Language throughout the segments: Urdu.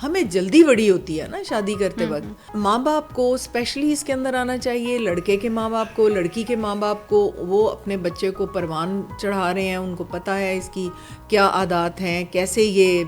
ہمیں جلدی بڑی ہوتی ہے نا شادی کرتے وقت. ماں باپ کو اسپیشلی اس کے اندر آنا چاہیے, لڑکے کے ماں باپ کو, لڑکی کے ماں باپ کو, وہ اپنے بچے کو پروان چڑھا رہے ہیں, ان کو پتہ ہے اس کی کیا عادات ہیں, کیسے یہ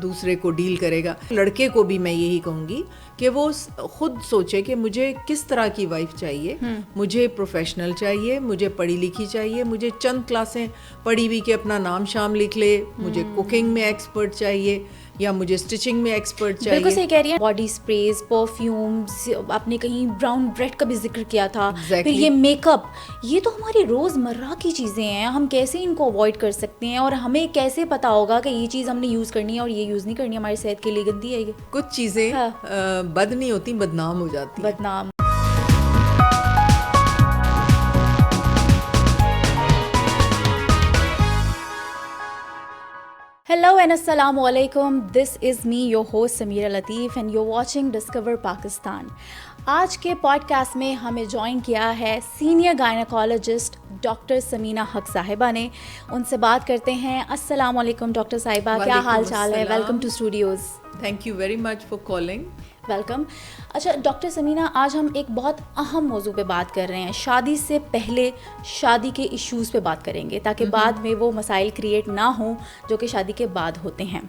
دوسرے کو ڈیل کرے گا. لڑکے کو بھی میں یہی کہوں گی کہ وہ خود سوچے کہ مجھے کس طرح کی وائف چاہیے. مجھے پروفیشنل چاہیے, مجھے پڑھی لکھی چاہیے, مجھے چند کلاسیں پڑھی ہوئی کہ اپنا نام شام لکھ لے, مجھے کوکنگ میں ایکسپرٹ چاہیے یا مجھے اسٹچنگ میں ایکسپرٹ چاہیے. بالکل صحیح کہہ رہی ہیں. باڈی اسپریز, پرفیومز, آپ نے کہیں براؤن بریڈ کا بھی ذکر کیا تھا, پھر یہ میک اپ, یہ تو ہماری روز مرہ کی چیزیں ہیں. ہم کیسے ان کو اوائڈ کر سکتے ہیں, اور ہمیں کیسے پتا ہوگا کہ یہ چیز ہم نے یوز کرنی ہے اور یہ یوز نہیں کرنی, ہماری صحت کے لیے گندی ہے یہ. کچھ چیزیں بد نہیں ہوتی, بدنام ہو جاتی, بدنام. Hello and Assalamu alaikum. This is me, your host Sameera Lateef, and you're watching Discover Pakistan. آج کے پوڈ کاسٹ میں ہمیں جوائن کیا ہے سینئر گائنیکالوجسٹ ڈاکٹر سمینہ حق صاحبہ نے. ان سے بات کرتے ہیں. السلام علیکم ڈاکٹر صاحبہ, کیا حال چال ہے؟ Welcome to studios. Thank you very much for calling. Welcome. اچھا ڈاکٹر سمینہ, آج ہم ایک بہت اہم موضوع پہ بات کر رہے ہیں. شادی سے پہلے شادی کے ایشوز پہ بات کریں گے تاکہ بعد میں وہ مسائل کریٹ نہ ہوں جو کہ شادی کے بعد ہوتے ہیں.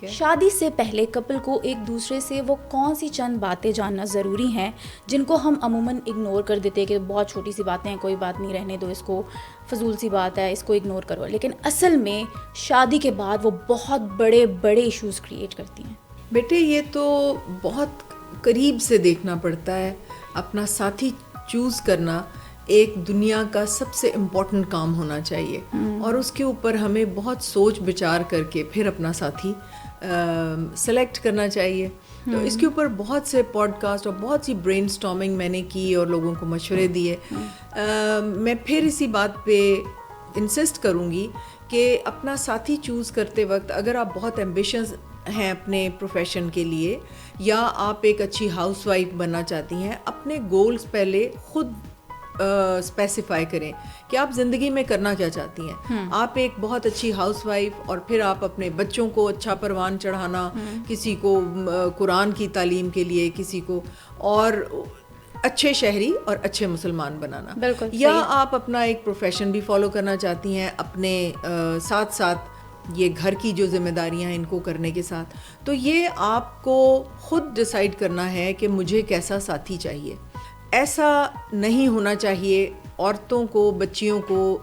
شادی سے پہلے کپل کو ایک دوسرے سے وہ کون سی چند باتیں جاننا ضروری ہیں جن کو ہم عموماً اگنور کر دیتے کہ بہت چھوٹی سی باتیں ہیں, کوئی بات نہیں, رہنے دو اس کو, فضول سی بات ہے, اس کو اگنور کرو. لیکن اصل میں شادی کے بعد وہ بہت بڑے بڑے ایشوز کریٹ کرتی ہیں. بیٹے یہ تو بہت قریب سے دیکھنا پڑتا ہے. اپنا ساتھی چوز کرنا ایک دنیا کا سب سے امپورٹنٹ کام ہونا چاہیے, اور اس کے اوپر ہمیں بہت سوچ بچار کر کے پھر اپنا ساتھی سلیکٹ کرنا چاہیے. تو اس کے اوپر بہت سے پوڈ کاسٹ اور بہت سی برین اسٹارمنگ میں نے کی اور لوگوں کو مشورے دیے. میں پھر اسی بات پہ انسسٹ کروں گی کہ اپنا ساتھی چوز کرتے وقت اگر آپ بہت ایمبیشنز ہیں اپنے پروفیشن کے لیے, یا آپ ایک اچھی ہاؤس وائف بننا چاہتی ہیں, اپنے گولز پہلے خود اسپیسیفائی کریں کہ آپ زندگی میں کرنا کیا چاہتی ہیں. آپ ایک بہت اچھی ہاؤس وائف, اور پھر آپ اپنے بچوں کو اچھا پروان چڑھانا, کسی کو قرآن کی تعلیم کے لیے, کسی کو اور اچھے شہری اور اچھے مسلمان بنانا, یا آپ اپنا ایک پروفیشن بھی فالو کرنا چاہتی ہیں اپنے ساتھ ساتھ یہ گھر کی جو ذمہ داریاں ہیں ان کو کرنے کے ساتھ. تو یہ آپ کو خود ڈیسائیڈ کرنا ہے کہ مجھے کیسا ساتھی چاہیے. ایسا نہیں ہونا چاہیے. عورتوں کو, بچیوں کو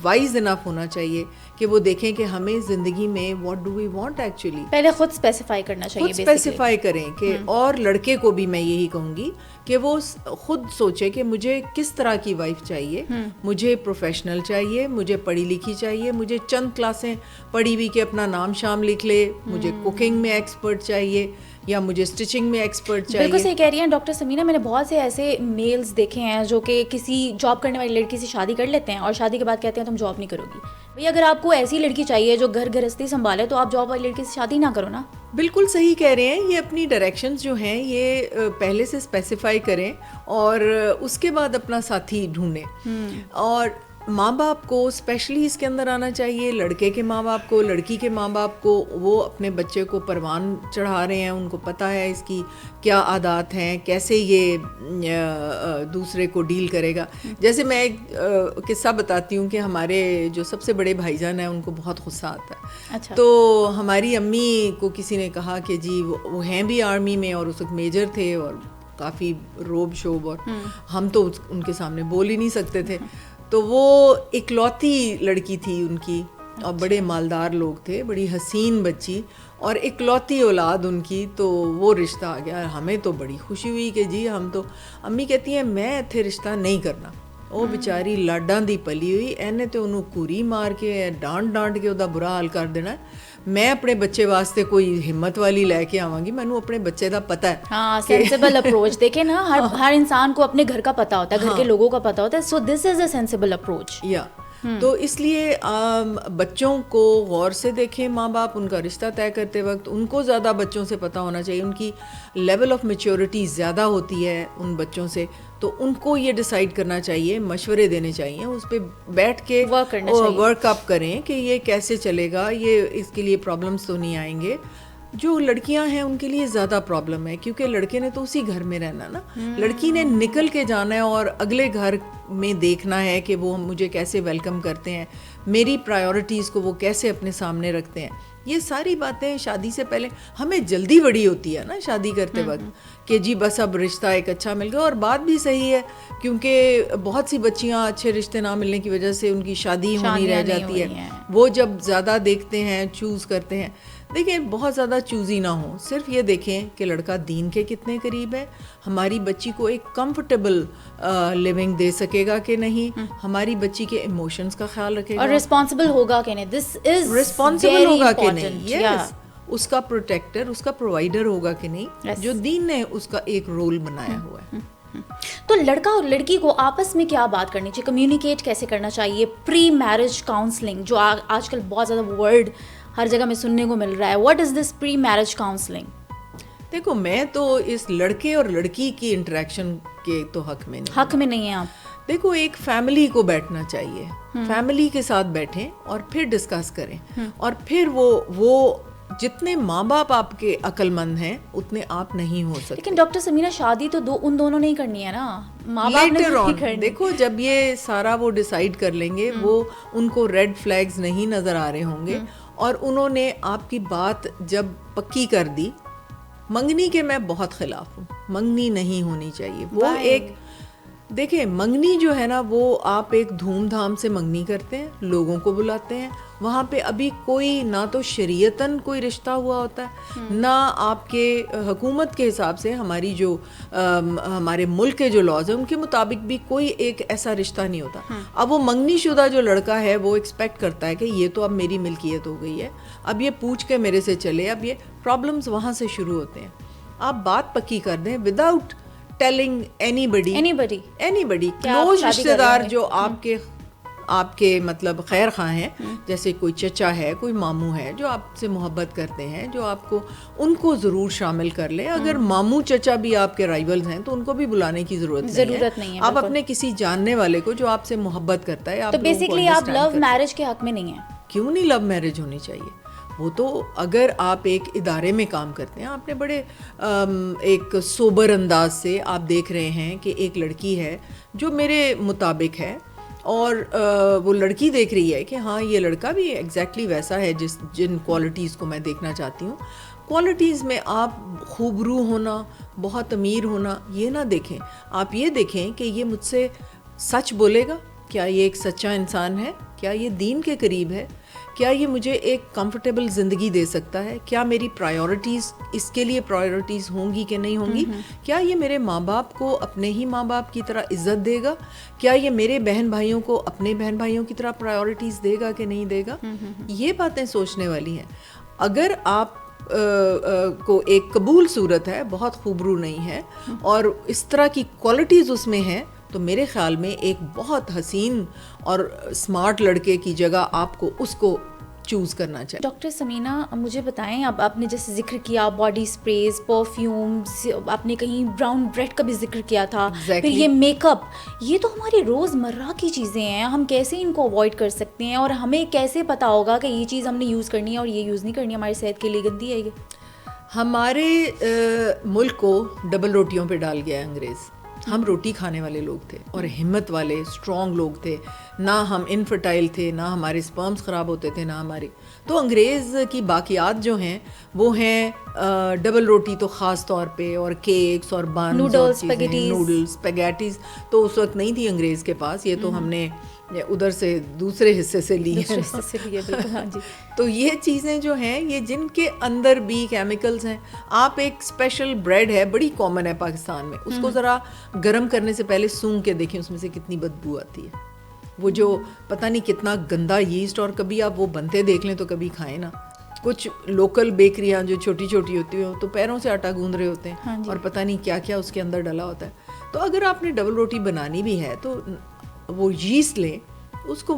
وائز انف ہونا چاہیے کہ وہ دیکھیں کہ ہمیں زندگی میں what do we want actually. پہلے خود اسپیسیفائی کرنا چاہیے, خود اسپیسیفائی کریں کہ, اور لڑکے کو بھی میں یہی کہوں گی کہ وہ خود سوچے کہ مجھے کس طرح کی وائف چاہیے. مجھے پروفیشنل چاہیے, مجھے پڑھی لکھی چاہیے, مجھے چند کلاسیں پڑھی ہوئی کہ اپنا نام شام لکھ لے, مجھے کوکنگ میں ایکسپرٹ چاہیے یا مجھے اسٹچنگ میں ایکسپرٹ چاہیے. بالکل صحیح کہہ رہی ہیں ڈاکٹر سمینہ. میں نے بہت سے ایسے میلز دیکھے ہیں جو کہ کسی جاب کرنے والی لڑکی سے شادی کر لیتے ہیں اور شادی کے بعد کہتے ہیں تم جاب نہیں کرو گی. بھئی اگر آپ کو ایسی لڑکی چاہیے جو گھر گھرستی سنبھالے تو آپ جاب والی لڑکی سے شادی نہ کرو نا. بالکل صحیح کہہ رہے ہیں. یہ اپنی ڈائریکشنز جو ہیں یہ پہلے سے اسپیسیفائی کریں اور اس کے بعد اپنا ساتھی ڈھونڈیں. اور ماں باپ کو اسپیشلی اس کے اندر آنا چاہیے, لڑکے کے ماں باپ کو, لڑکی کے ماں باپ کو, وہ اپنے بچے کو پروان چڑھا رہے ہیں, ان کو پتہ ہے اس کی کیا عادات ہیں, کیسے یہ دوسرے کو ڈیل کرے گا. جیسے میں ایک قصہ بتاتی ہوں کہ ہمارے جو سب سے بڑے بھائی جان ہیں ان کو بہت غصہ آتا ہے. اچھا. تو ہماری امی کو کسی نے کہا کہ جی وہ ہیں بھی آرمی میں اور اس وقت میجر تھے اور کافی روب شوب, اور ہم تو ان کے سامنے بول ہی نہیں سکتے تھے. تو وہ اکلوتی لڑکی تھی ان کی, اور بڑے مالدار لوگ تھے, بڑی حسین بچی اور اکلوتی اولاد ان کی. تو وہ رشتہ آ گیا. ہمیں تو بڑی خوشی ہوئی کہ جی ہم تو, امی کہتی ہیں میں اتنے رشتہ نہیں کرنا. وہ بیچاری لاڈاں دی پلی ہوئی, اینے تو انہوں کوری مار کے ڈانٹ کے ਉਹਦਾ ਬੁਰਾ ਹਾਲ ਕਰ ਦੇਣਾ. میں اپنے بچے واسطے کوئی ہمت والی لے کے آواں گی, مینوں اپنے بچے دا پتہ ہے. ہاں, سینسیبل اپروچ. دیکھیں نا, ہر انسان کو اپنے گھر کا پتہ ہوتا ہے, گھر کے لوگوں کا پتہ ہوتا ہے. سو دس از اے سینسیبل اپروچ. یا تو اس لیے بچوں کو غور سے دیکھیں ماں باپ, ان کا رشتہ طے کرتے وقت ان کو زیادہ بچوں سے پتہ ہونا چاہیے. ان کی لیول آف میچورٹی زیادہ ہوتی ہے ان بچوں سے, تو ان کو یہ ڈیسائیڈ کرنا چاہیے, مشورے دینے چاہیے, اس پہ بیٹھ کے ورک اپ کریں کہ یہ کیسے چلے گا, یہ اس کے لیے پرابلمس تو نہیں آئیں گے. جو لڑکیاں ہیں ان کے لیے زیادہ پرابلم ہے, کیونکہ لڑکے نے تو اسی گھر میں رہنا نا, لڑکی نے نکل کے جانا ہے اور اگلے گھر میں دیکھنا ہے کہ وہ مجھے کیسے ویلکم کرتے ہیں, میری پرائیورٹیز کو وہ کیسے اپنے سامنے رکھتے ہیں. یہ ساری باتیں شادی سے پہلے ہمیں جلدی بڑی ہوتی ہے نا شادی کرتے وقت کہ جی بس اب رشتہ ایک اچھا مل گیا, اور بات بھی صحیح ہے کیونکہ بہت سی بچیاں اچھے رشتے نہ ملنے کی وجہ سے ان کی شادی ہونی رہ جاتی ہے. وہ جب زیادہ دیکھتے ہیں, چوز کرتے ہیں, دیکھیں بہت زیادہ چوزی نہ ہوں, صرف یہ دیکھیں کہ لڑکا دین کے کتنے قریب ہے, ہماری بچی کو ایک کمفرٹیبل لیونگ دے سکے گا کہ نہیں, ہماری بچی کے ایموشنز کا خیال رکھے گا, اور رسپانسبل ہوگا کہ نہیں, دس از رسپانسبل ہوگا کہ نہیں, یس, اس کا پروٹیکٹر, اس کا پرووائڈر ہوگا کہ نہیں, جو دین نے اس کا ایک رول بنایا ہوا ہے. تو لڑکا اور لڑکی کو آپس میں کیا بات کرنی چاہیے, کمیونیکیٹ کیسے کرنا چاہیے؟ پری میرج کاؤنسلنگ جو آج کل بہت زیادہ ورڈ ہر جگہ میں سننے کو مل رہا ہے, what is this pre marriage counselling? دیکھو میں تو اس لڑکے اور لڑکی کی انٹریکشن کے تو حق میں نہیں ہیں آپ. دیکھو ایک فیملی کو بیٹھنا چاہیے, فیملی کے ساتھ بیٹھیں اور پھر ڈسکس کریں, اور پھر وہ جتنے ماں باپ آپ کے عقل مند ہیں اتنے آپ نہیں ہو سکتے. لیکن ڈاکٹر سمینا شادی تو ان دونوں نے ہی کرنی ہے نا, ماں باپ نے. دیکھو جب یہ سارا وہ ڈیسائیڈ کر لیں گے, وہ ان کو ریڈ فلیگز نہیں نظر آ رہے ہوں گے, اور انہوں نے آپ کی بات جب پکی کر دی, منگنی کے میں بہت خلاف ہوں, منگنی نہیں ہونی چاہیے. وہ ایک دیکھیں منگنی جو ہے نا, وہ آپ ایک دھوم دھام سے منگنی کرتے ہیں, لوگوں کو بلاتے ہیں, وہاں پہ ابھی کوئی نہ تو شریعتاً کوئی رشتہ ہوا ہوتا ہے, نہ آپ کے حکومت کے حساب سے ہماری جو ہمارے ملک کے جو لاز ہیں ان کے مطابق بھی کوئی ایک ایسا رشتہ نہیں ہوتا. اب وہ منگنی شدہ جو لڑکا ہے وہ ایکسپیکٹ کرتا ہے کہ یہ تو اب میری ملکیت ہو گئی ہے, اب یہ پوچھ کے میرے سے چلے, اب یہ پرابلمز وہاں سے شروع ہوتے ہیں. آپ بات پکی کر دیں وداؤٹ ٹیلنگ اینی بڈی, کلوز رشتے دار جو آپ کے مطلب خیر خواہ ہیں, جیسے کوئی چچا ہے, کوئی ماموں ہے جو آپ سے محبت کرتے ہیں, جو آپ کو, ان کو ضرور شامل کر لیں. اگر ماموں چچا بھی آپ کے رائیولز ہیں تو ان کو بھی بلانے کی ضرورت نہیں ہے. آپ اپنے کسی جاننے والے کو جو آپ سے محبت کرتا ہے, تو بیسیکلی آپ لو میرج کے حق میں نہیں ہیں. کیوں نہیں لو میرج ہونی چاہیے؟ وہ تو اگر آپ ایک ادارے میں کام کرتے ہیں, آپ نے بڑے ایک سوبر انداز سے آپ دیکھ رہے ہیں کہ ایک لڑکی ہے جو میرے مطابق ہے, اور وہ لڑکی دیکھ رہی ہے کہ ہاں یہ لڑکا بھی ایگزیکٹلی ویسا ہے جن کوالٹیز کو میں دیکھنا چاہتی ہوں. کوالٹیز میں آپ خوبرو ہونا, بہت امیر ہونا یہ نہ دیکھیں, آپ یہ دیکھیں کہ یہ مجھ سے سچ بولے گا, کیا یہ ایک سچا انسان ہے, کیا یہ دین کے قریب ہے, کیا یہ مجھے ایک کمفرٹیبل زندگی دے سکتا ہے, کیا میری پرائیورٹیز اس کے لیے پرائیورٹیز ہوں گی کہ نہیں ہوں گی, کیا یہ میرے ماں باپ کو اپنے ہی ماں باپ کی طرح عزت دے گا, کیا یہ میرے بہن بھائیوں کو اپنے بہن بھائیوں کی طرح پرائیورٹیز دے گا کہ نہیں دے گا. یہ باتیں سوچنے والی ہیں. اگر آپ کو ایک قبول صورت ہے, بہت خوبرو نہیں ہے, اور اس طرح کی کوالٹیز اس میں ہیں, تو میرے خیال میں ایک بہت حسین اور اسمارٹ لڑکے کی جگہ آپ کو اس کو چوز کرنا چاہیے. ڈاکٹر سمینا مجھے بتائیں, اب آپ نے جیسے ذکر کیا باڈی اسپریز, پرفیومز, آپ نے کہیں براؤن بریڈ کا بھی ذکر کیا تھا, پھر یہ میک اپ, یہ تو ہماری روز مرہ کی چیزیں ہیں, ہم کیسے ان کو اوائڈ کر سکتے ہیں, اور ہمیں کیسے پتہ ہوگا کہ یہ چیز ہم نے یوز کرنی ہے اور یہ یوز نہیں کرنی, ہماری صحت کے لیے گندی ہے یہ؟ ہمارے ملک کو ڈبل روٹیوں پہ ڈال گیا ہے انگریز. ہم روٹی کھانے والے لوگ تھے اور ہمت والے اسٹرانگ لوگ تھے, نہ ہم انفرٹائل تھے, نہ ہمارے سپرمز خراب ہوتے تھے, نہ ہماری. تو انگریز کی باقیات جو ہیں وہ ہیں ڈبل روٹی تو خاص طور پہ, اور کیکس اور بنز, نوڈلز, اسپیگیٹیز تو اس وقت نہیں تھی انگریز کے پاس, یہ تو ہم نے ادھر سے دوسرے حصے سے لی ہے. تو یہ چیزیں جو ہیں یہ جن کے اندر بھی کیمیکلز ہیں. آپ ایک اسپیشل بریڈ ہے, بڑی کامن ہے پاکستان میں, اس کو ذرا گرم کرنے سے پہلے سونگ کے دیکھیں, اس میں سے کتنی بدبو آتی ہے. وہ جو پتہ نہیں کتنا گندا یسٹ, اور کبھی آپ وہ بنتے دیکھ لیں تو کبھی کھائیں نا. کچھ لوکل بیکریاں جو چھوٹی چھوٹی ہوتی ہیں تو پیروں سے آٹا گوندھ رہے ہوتے ہیں, اور پتہ نہیں کیا کیا اس کے اندر ڈلا ہوتا ہے. تو اگر آپ نے ڈبل روٹی بنانی بھی ہے تو وہ یسٹ لیں, اس کو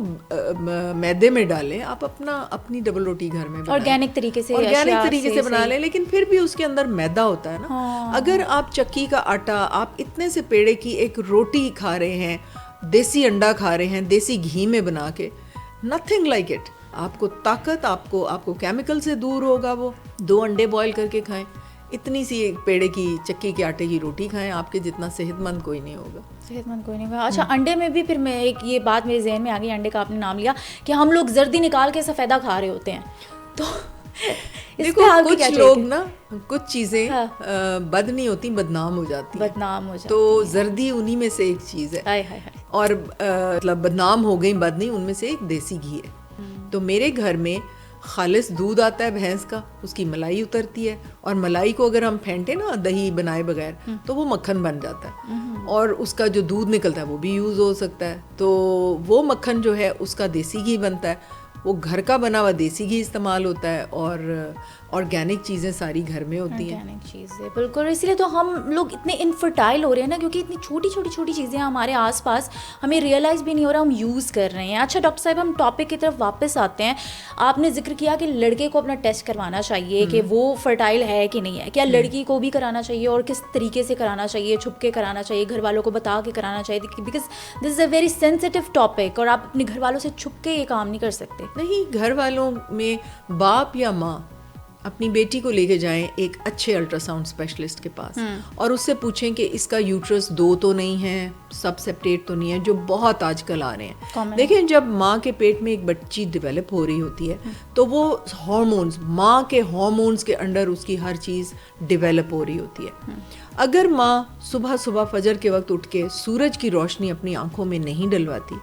میدے میں ڈالیں, آپ اپنی ڈبل روٹی گھر میں آرگینک طریقے سے بنا لیں, لیکن پھر بھی اس کے اندر میدا ہوتا ہے نا. اگر آپ چکی کا آٹا, آپ اتنے سے پیڑے کی ایک روٹی کھا رہے ہیں, دیسی انڈا کھا رہے ہیں دیسی گھی میں بنا کے, نتھنگ لائک اٹ. آپ کو طاقت، آپ کو کیمیکل سے دور ہوگا. وہ 2 انڈے بوائل کر کے کھائیں، اتنی سی ایک پیڑے کی چکی کے آٹے کی روٹی کھائیں، آپ کے جتنا صحت مند کوئی نہیں ہوگا. صحت مند کوئی نہیں ہوگا. اچھا انڈے میں بھی پھر میں ایک یہ بات میرے ذہن میں آ گئی، انڈے کا آپ نے نام لیا کہ ہم لوگ زردی نکال کے سفیدہ کھا رہے ہوتے ہیں. تو دیکھو کچھ لوگ نا کچھ چیزیں بد نہیں ہوتی، بدنام ہو جاتی، تو زردی انہی میں سے ایک چیز ہے. اور مطلب بدنام ہو گئی، بد نہیں، ان میں سے ایک دیسی گھی ہے. تو میرے گھر میں خالص دودھ آتا ہے بھینس کا، اس کی ملائی اترتی ہے، اور ملائی کو اگر ہم پھینٹے نا دہی بنائے بغیر تو وہ مکھن بن جاتا ہے، اور اس کا جو دودھ نکلتا ہے وہ بھی یوز ہو سکتا ہے. تو وہ مکھن جو ہے اس کا دیسی گھی بنتا ہے، وہ گھر کا بنا ہوا دیسی گھی استعمال ہوتا ہے، اور آرگینک چیزیں ساری گھر میں ہوتی ہیں. آرگینک چیزیں بالکل. اس لیے تو ہم لوگ اتنے انفرٹائل ہو رہے ہیں نا، کیونکہ اتنی چھوٹی چھوٹی چھوٹی چیزیں ہمارے آس پاس ہمیں ریئلائز بھی نہیں ہو رہا، ہم یوز کر رہے ہیں. اچھا ڈاکٹر صاحب، ہم ٹاپک کی طرف واپس آتے ہیں. آپ نے ذکر کیا کہ لڑکے کو اپنا ٹیسٹ کروانا چاہیے کہ وہ فرٹائل ہے کہ نہیں ہے. کیا لڑکی کو بھی کرانا چاہیے، اور کس طریقے سے کرانا چاہیے؟ چھپ کے کرانا چاہیے، گھر والوں کو بتا کے کرانا چاہیے؟ Because this is a very sensitive topic, اور آپ اپنے گھر والوں سے چھپ کے یہ کام نہیں کر سکتے. نہیں، گھر والوں میں باپ یا ماں اپنی بیٹی کو لے کے جائیں ایک اچھے الٹرا ساؤنڈ اسپیشلسٹ کے پاس، اور اس سے پوچھیں کہ اس کا یوٹرس 2 تو نہیں ہے، سب سیپریٹ تو نہیں ہے، جو بہت آج کل آ رہے ہیں. دیکھیں جب ماں کے پیٹ میں ایک بچی ڈیولپ ہو رہی ہوتی ہے تو وہ ہارمونز، ماں کے ہارمونز کے انڈر اس کی ہر چیز ڈیولپ ہو رہی ہوتی ہے. اگر ماں صبح صبح فجر کے وقت اٹھ کے سورج کی روشنی اپنی آنکھوں میں نہیں ڈلواتی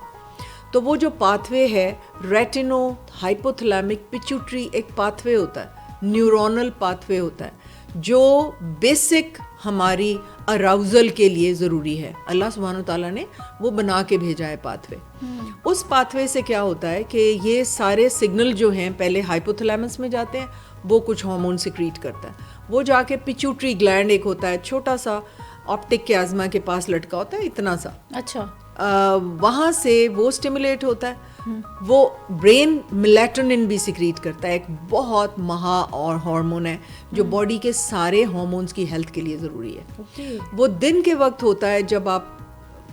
تو وہ جو پاتھ وے ہے ریٹینو ہائپوتھلیمک پیچوٹری، ایک پاتھ وے ہوتا ہے، نیورونل پاتھ وے ہوتا ہے جو بیسک ہماری اراؤزل کے لیے ضروری ہے. اللہ سبحانہ و تعالیٰ نے وہ بنا کے بھیجا ہے پاتھ وے. اس پاتھ وے سے کیا ہوتا ہے کہ یہ سارے سگنل جو ہیں پہلے ہائپوتھلیمس میں جاتے ہیں، وہ کچھ ہارمون سیکریٹ کرتا ہے، وہ جا کے پیچوٹری گلینڈ ایک ہوتا ہے چھوٹا سا آپٹک کیازما کے پاس لٹکا ہوتا ہے اتنا سا، اچھا وہاں سے وہ اسٹیمولیٹ ہوتا ہے. وہ برین میلیٹونن بھی سیکریٹ کرتا ہے، ایک بہت مہا اور ہارمون ہے جو باڈی کے سارے ہارمونز کی ہیلتھ کے لیے ضروری ہے. وہ دن کے وقت ہوتا ہے جب آپ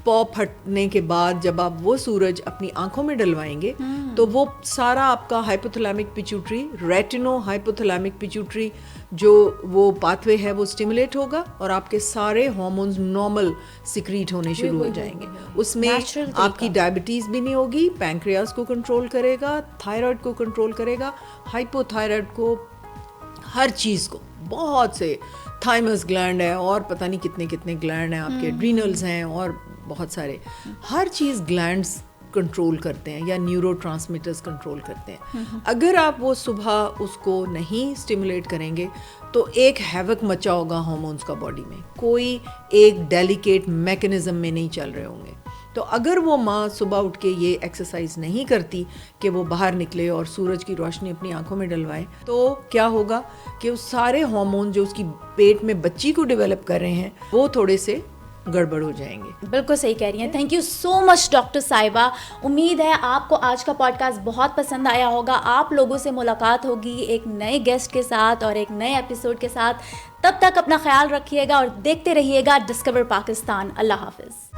پاؤ پھٹنے کے بعد، جب آپ وہ سورج اپنی آنکھوں میں ڈلوائیں گے تو وہ سارا آپ کا ہائپوتھلیمک پیچوٹری، ریٹینو ہائپوتھلیمک پیچوٹری جو وہ پاتھ وے ہے وہ اسٹیمولیٹ ہوگا، اور آپ کے سارے ہارمونز نارمل سیکریٹ ہونے شروع ہو جائیں گے. اس میں آپ کی ڈائبٹیز بھی نہیں ہوگی، پینکریاس کو کنٹرول کرے گا، تھائرائڈ کو کنٹرول کرے گا، ہائپو تھائرائڈ کو، ہر چیز کو، بہت سے تھائمس گلینڈ ہے اور پتہ نہیں کتنے کتنے گلینڈ ہیں آپ کے، ایڈرینلز ہیں اور بہت سارے، ہر چیز گلینڈز کنٹرول کرتے ہیں یا نیورو ٹرانسمیٹرز کنٹرول کرتے ہیں. اگر آپ وہ صبح اس کو نہیں اسٹیمولیٹ کریں گے تو ایک ہیوک مچا ہوگا ہارمونز کا باڈی میں، کوئی ایک ڈیلیکیٹ میکنزم میں نہیں چل رہے ہوں گے. تو اگر وہ ماں صبح اٹھ کے یہ ایکسرسائز نہیں کرتی کہ وہ باہر نکلے اور سورج کی روشنی اپنی آنکھوں میں ڈلوائے، تو کیا ہوگا کہ اس سارے ہارمون جو اس کی پیٹ میں بچی کو ڈیولپ کر رہے ہیں وہ تھوڑے سے گڑبڑ ہو جائیں گے. بالکل صحیح کہہ رہی ہیں. Thank you so much doctor صاحبہ. امید ہے آپ کو آج کا پوڈ کاسٹ بہت پسند آیا ہوگا. آپ لوگوں سے ملاقات ہوگی ایک نئے گیسٹ کے ساتھ اور ایک نئے ایپیسوڈ کے ساتھ. تب تک اپنا خیال رکھیے گا اور دیکھتے رہیے گا ڈسکور پاکستان. اللہ حافظ.